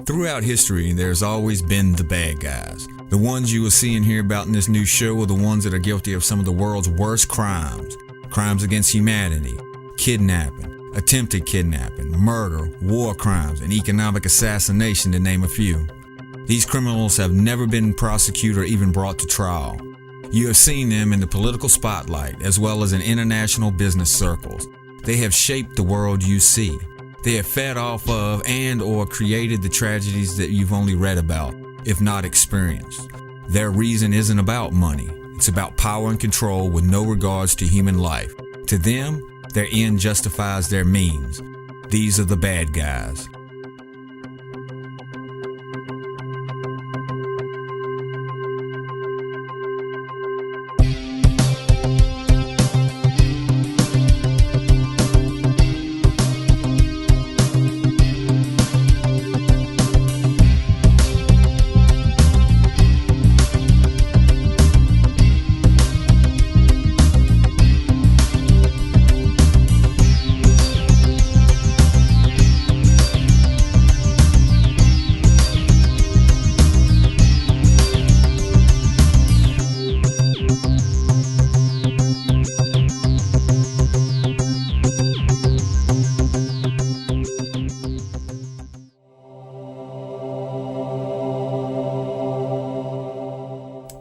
Throughout history, there's always been the bad guys. The ones you will see and hear about in this new show are the ones that are guilty of some of the world's worst crimes. Crimes against humanity, kidnapping, attempted kidnapping, murder, war crimes, and economic assassination, to name a few. These criminals have never been prosecuted or even brought to trial. You have seen them in the political spotlight as well as in international business circles. They have shaped the world you see. They have fed off of and or created the tragedies that you've only read about, if not experienced. Their reason isn't about money. It's about power and control with no regards to human life. To them, their end justifies their means. These are the bad guys.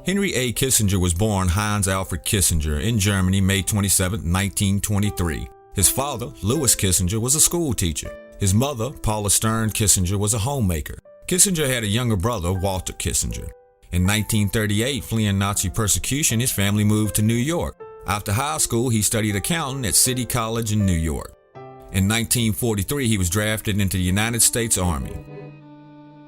Henry A. Kissinger was born Heinz Alfred Kissinger in Germany, May 27, 1923. His father, Louis Kissinger, was a school teacher. His mother, Paula Stern Kissinger, was a homemaker. Kissinger had a younger brother, Walter Kissinger. In 1938, fleeing Nazi persecution, his family moved to New York. After high school, he studied accounting at City College in New York. In 1943, he was drafted into the United States Army.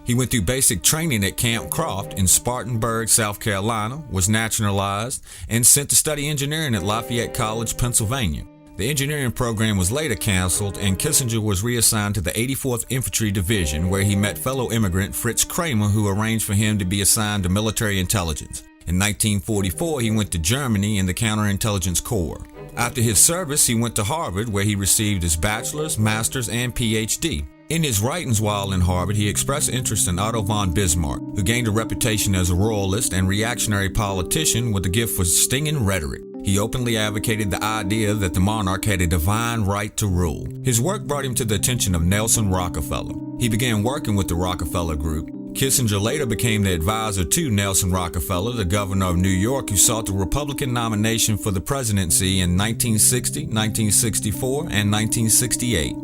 He went through basic training at Camp Croft in Spartanburg, South Carolina, was naturalized, and sent to study engineering at Lafayette College, Pennsylvania. The engineering program was later canceled, and Kissinger was reassigned to the 84th Infantry Division, where he met fellow immigrant Fritz Kramer, who arranged for him to be assigned to military intelligence. In 1944, he went to Germany in the Counterintelligence Corps. After his service, he went to Harvard, where he received his bachelor's, master's, and PhD. In his writings while in Harvard, he expressed interest in Otto von Bismarck, who gained a reputation as a royalist and reactionary politician with a gift for stinging rhetoric. He openly advocated the idea that the monarch had a divine right to rule. His work brought him to the attention of Nelson Rockefeller. He began working with the Rockefeller Group. Kissinger later became the advisor to Nelson Rockefeller, the governor of New York, who sought the Republican nomination for the presidency in 1960, 1964, and 1968.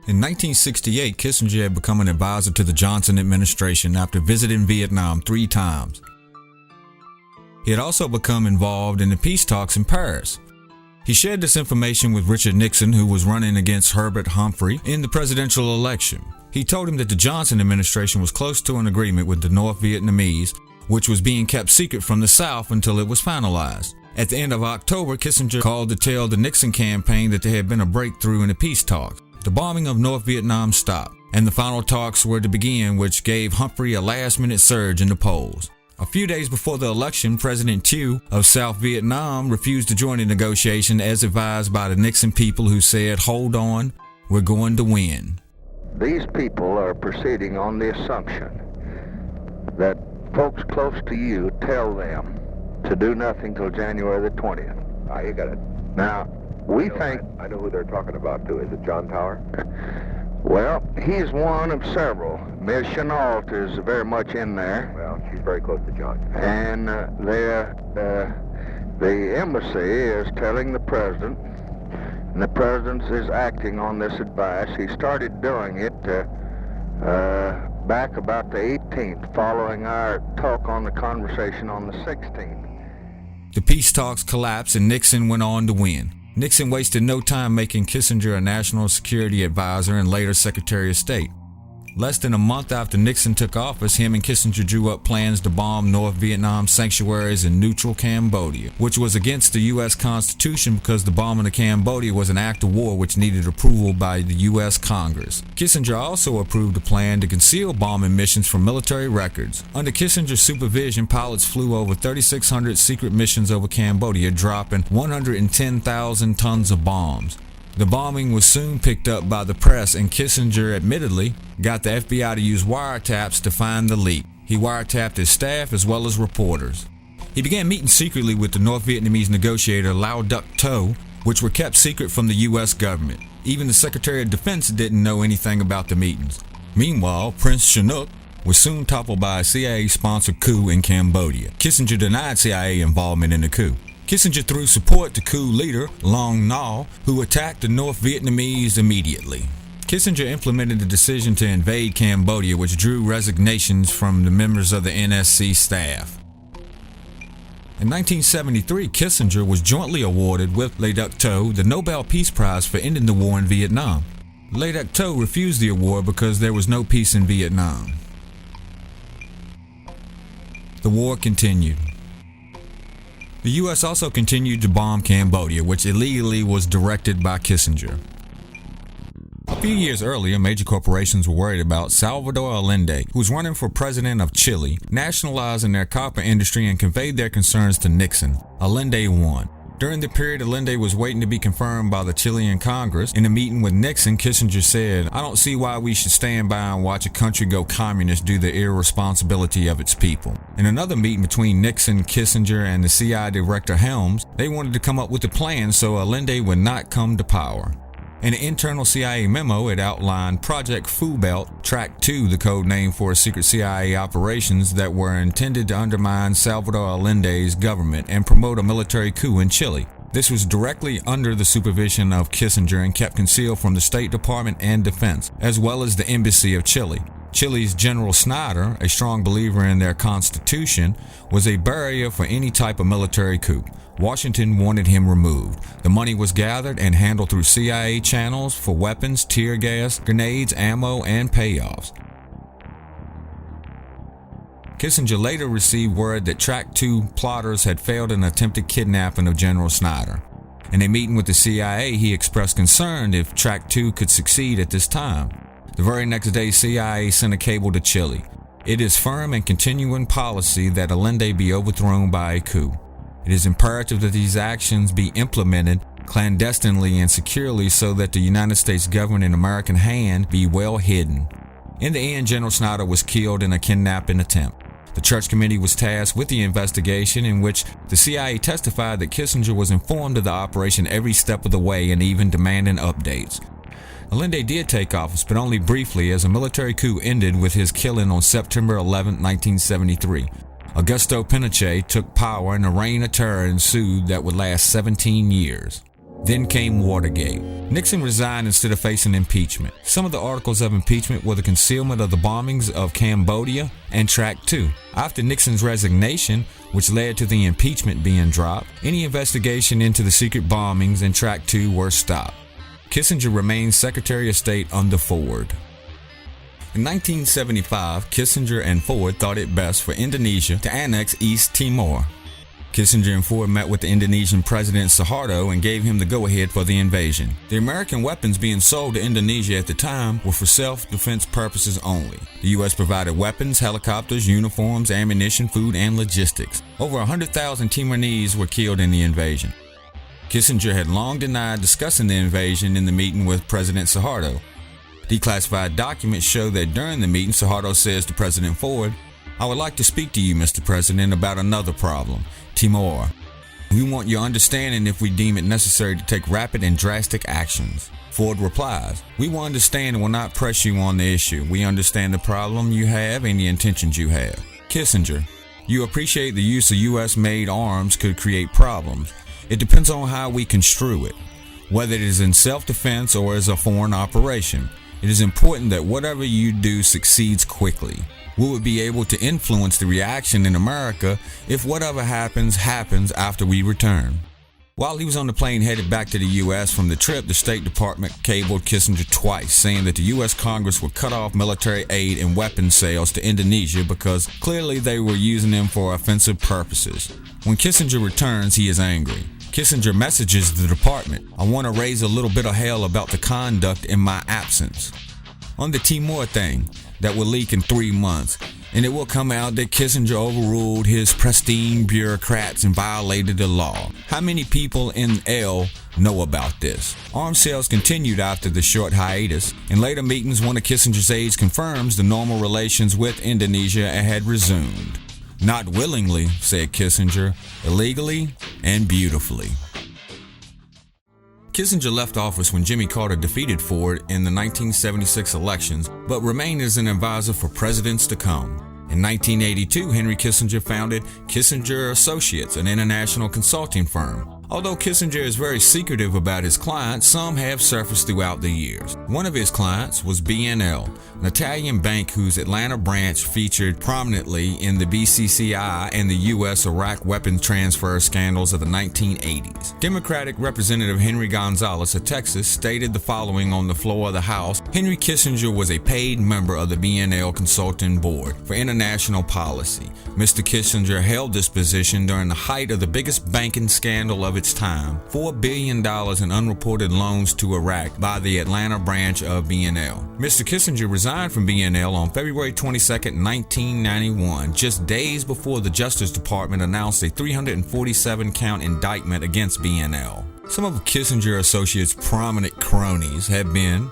In 1968, Kissinger had become an advisor to the Johnson administration after visiting Vietnam 3 times. He had also become involved in the peace talks in Paris. He shared this information with Richard Nixon, who was running against Herbert Humphrey in the presidential election. He told him that the Johnson administration was close to an agreement with the North Vietnamese, which was being kept secret from the South until it was finalized. At the end of October, Kissinger called to tell the Nixon campaign that there had been a breakthrough in the peace talks. The bombing of North Vietnam stopped, and the final talks were to begin, which gave Humphrey a last-minute surge in the polls. A few days before the election, President Thieu of South Vietnam refused to join the negotiation as advised by the Nixon people, who said, "Hold on, we're going to win." These people are proceeding on the assumption that folks close to you tell them to do nothing till January the 20th. You got it. Now, we think... I know who they're talking about, too. Is it John Tower? Well, he's one of several. Ms. Chenault is very much in there. Well, she's very close to John. And the embassy is telling the president, and the president is acting on this advice. He started doing it back about the 18th, following our talk on the conversation on the 16th. The peace talks collapsed, and Nixon went on to win. Nixon wasted no time making Kissinger a national security advisor and later Secretary of State. Less than a month after Nixon took office, him and Kissinger drew up plans to bomb North Vietnam sanctuaries in neutral Cambodia, which was against the U.S. Constitution because the bombing of Cambodia was an act of war which needed approval by the U.S. Congress. Kissinger also approved a plan to conceal bombing missions from military records. Under Kissinger's supervision, pilots flew over 3,600 secret missions over Cambodia, dropping 110,000 tons of bombs. The bombing was soon picked up by the press, and Kissinger admittedly got the FBI to use wiretaps to find the leak. He wiretapped his staff as well as reporters. He began meeting secretly with the North Vietnamese negotiator Lao Duc Tho, which were kept secret from the U.S. government. Even the Secretary of Defense didn't know anything about the meetings. Meanwhile, Prince Sihanouk was soon toppled by a CIA-sponsored coup in Cambodia. Kissinger denied CIA involvement in the coup. Kissinger threw support to coup leader Long Nol, who attacked the North Vietnamese immediately. Kissinger implemented the decision to invade Cambodia, which drew resignations from the members of the NSC staff. In 1973, Kissinger was jointly awarded with Lao Duc Tho the Nobel Peace Prize for ending the war in Vietnam. Lao Duc Tho refused the award because there was no peace in Vietnam. The war continued. The U.S. also continued to bomb Cambodia, which illegally was directed by Kissinger. A few years earlier, major corporations were worried about Salvador Allende, who was running for president of Chile, nationalizing their copper industry and conveyed their concerns to Nixon. Allende won. During the period Allende was waiting to be confirmed by the Chilean Congress, in a meeting with Nixon, Kissinger said, "I don't see why we should stand by and watch a country go communist due to the irresponsibility of its people." In another meeting between Nixon, Kissinger, and the CIA director Helms, they wanted to come up with a plan so Allende would not come to power. In an internal CIA memo, it outlined Project Fu Belt, Track 2, the code name for secret CIA operations that were intended to undermine Salvador Allende's government and promote a military coup in Chile. This was directly under the supervision of Kissinger and kept concealed from the State Department and Defense, as well as the Embassy of Chile. Chile's General Snyder, a strong believer in their constitution, was a barrier for any type of military coup. Washington wanted him removed. The money was gathered and handled through CIA channels for weapons, tear gas, grenades, ammo, and payoffs. Kissinger later received word that Track 2 plotters had failed an attempted kidnapping of General Snyder. In a meeting with the CIA, he expressed concern if Track 2 could succeed at this time. The very next day, CIA sent a cable to Chile. It is firm and continuing policy that Allende be overthrown by a coup. It is imperative that these actions be implemented clandestinely and securely so that the United States government in American hand be well hidden. In the end, General Snyder was killed in a kidnapping attempt. The Church Committee was tasked with the investigation, in which the CIA testified that Kissinger was informed of the operation every step of the way and even demanding updates. Allende did take office, but only briefly, as a military coup ended with his killing on September 11, 1973. Augusto Pinochet took power and a reign of terror ensued that would last 17 years. Then came Watergate. Nixon resigned instead of facing impeachment. Some of the articles of impeachment were the concealment of the bombings of Cambodia and Track 2. After Nixon's resignation, which led to the impeachment being dropped, any investigation into the secret bombings in Track 2 were stopped. Kissinger remained Secretary of State under Ford. In 1975, Kissinger and Ford thought it best for Indonesia to annex East Timor. Kissinger and Ford met with the Indonesian President Suharto and gave him the go-ahead for the invasion. The American weapons being sold to Indonesia at the time were for self-defense purposes only. The U.S. provided weapons, helicopters, uniforms, ammunition, food, and logistics. Over 100,000 Timorese were killed in the invasion. Kissinger had long denied discussing the invasion in the meeting with President Suharto. Declassified documents show that during the meeting, Suharto says to President Ford, "I would like to speak to you, Mr. President, about another problem, Timor. We want your understanding if we deem it necessary to take rapid and drastic actions." Ford replies, "We will understand and will not press you on the issue. We understand the problem you have and the intentions you have." Kissinger, "You appreciate the use of U.S.-made arms could create problems. It depends on how we construe it, whether it is in self-defense or as a foreign operation. It is important that whatever you do succeeds quickly. We would be able to influence the reaction in America if whatever happens after we return." While he was on the plane headed back to the U.S. from the trip, the State Department cabled Kissinger twice, saying that the U.S. Congress would cut off military aid and weapons sales to Indonesia because clearly they were using them for offensive purposes. When Kissinger returns, he is angry. Kissinger messages the department, "I want to raise a little bit of hell about the conduct in my absence." On the Timor thing, that will leak in 3 months, and it will come out that Kissinger overruled his pristine bureaucrats and violated the law. How many people in L know about this? Arms sales continued after the short hiatus. In later meetings, one of Kissinger's aides confirms the normal relations with Indonesia had resumed. Not willingly, said Kissinger, illegally and beautifully. Kissinger left office when Jimmy Carter defeated Ford in the 1976 elections, but remained as an advisor for presidents to come. In 1982, Henry Kissinger founded Kissinger Associates, an international consulting firm. Although Kissinger is very secretive about his clients, some have surfaced throughout the years. One of his clients was BNL, an Italian bank whose Atlanta branch featured prominently in the BCCI and the U.S.-Iraq weapons transfer scandals of the 1980s. Democratic Representative Henry Gonzalez of Texas stated the following on the floor of the House: Henry Kissinger was a paid member of the BNL Consulting Board for International Policy. Mr. Kissinger held this position during the height of the biggest banking scandal of its time, $4 billion in unreported loans to Iraq by the Atlanta branch of BNL. Mr. Kissinger resigned from BNL on February 22, 1991, just days before the Justice Department announced a 347-count indictment against BNL. Some of Kissinger Associates' prominent cronies have been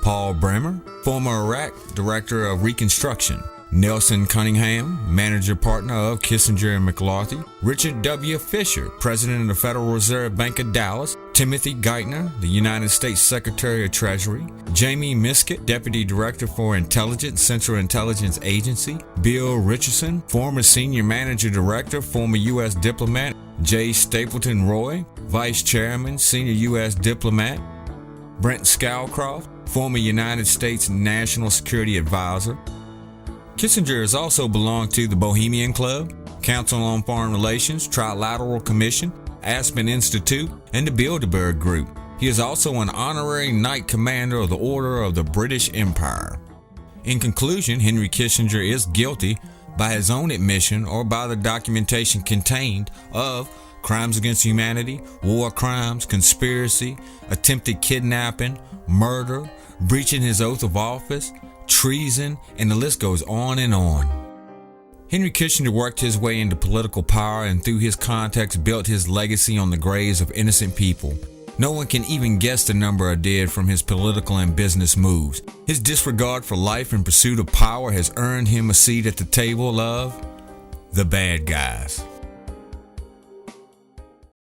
Paul Bremer, former Iraq Director of Reconstruction; Nelson Cunningham, manager partner of Kissinger and McCarthy; Richard W. Fisher, president of the Federal Reserve Bank of Dallas; Timothy Geithner, the United States Secretary of Treasury; Jamie Miskett, deputy director for intelligence, Central Intelligence Agency; Bill Richardson, former senior manager director, former U.S. diplomat; J. Stapleton Roy, vice chairman, senior U.S. diplomat; Brent Scowcroft, former United States National Security Advisor. Kissinger has also belonged to the Bohemian Club, Council on Foreign Relations, Trilateral Commission, Aspen Institute, and the Bilderberg Group. He is also an honorary Knight Commander of the Order of the British Empire. In conclusion, Henry Kissinger is guilty by his own admission or by the documentation contained of crimes against humanity, war crimes, conspiracy, attempted kidnapping, murder, breaching his oath of office, treason, and the list goes on and on. Henry Kissinger worked his way into political power and through his contacts built his legacy on the graves of innocent people. No one can even guess the number of dead from his political and business moves. His disregard for life and pursuit of power has earned him a seat at the table of the bad guys.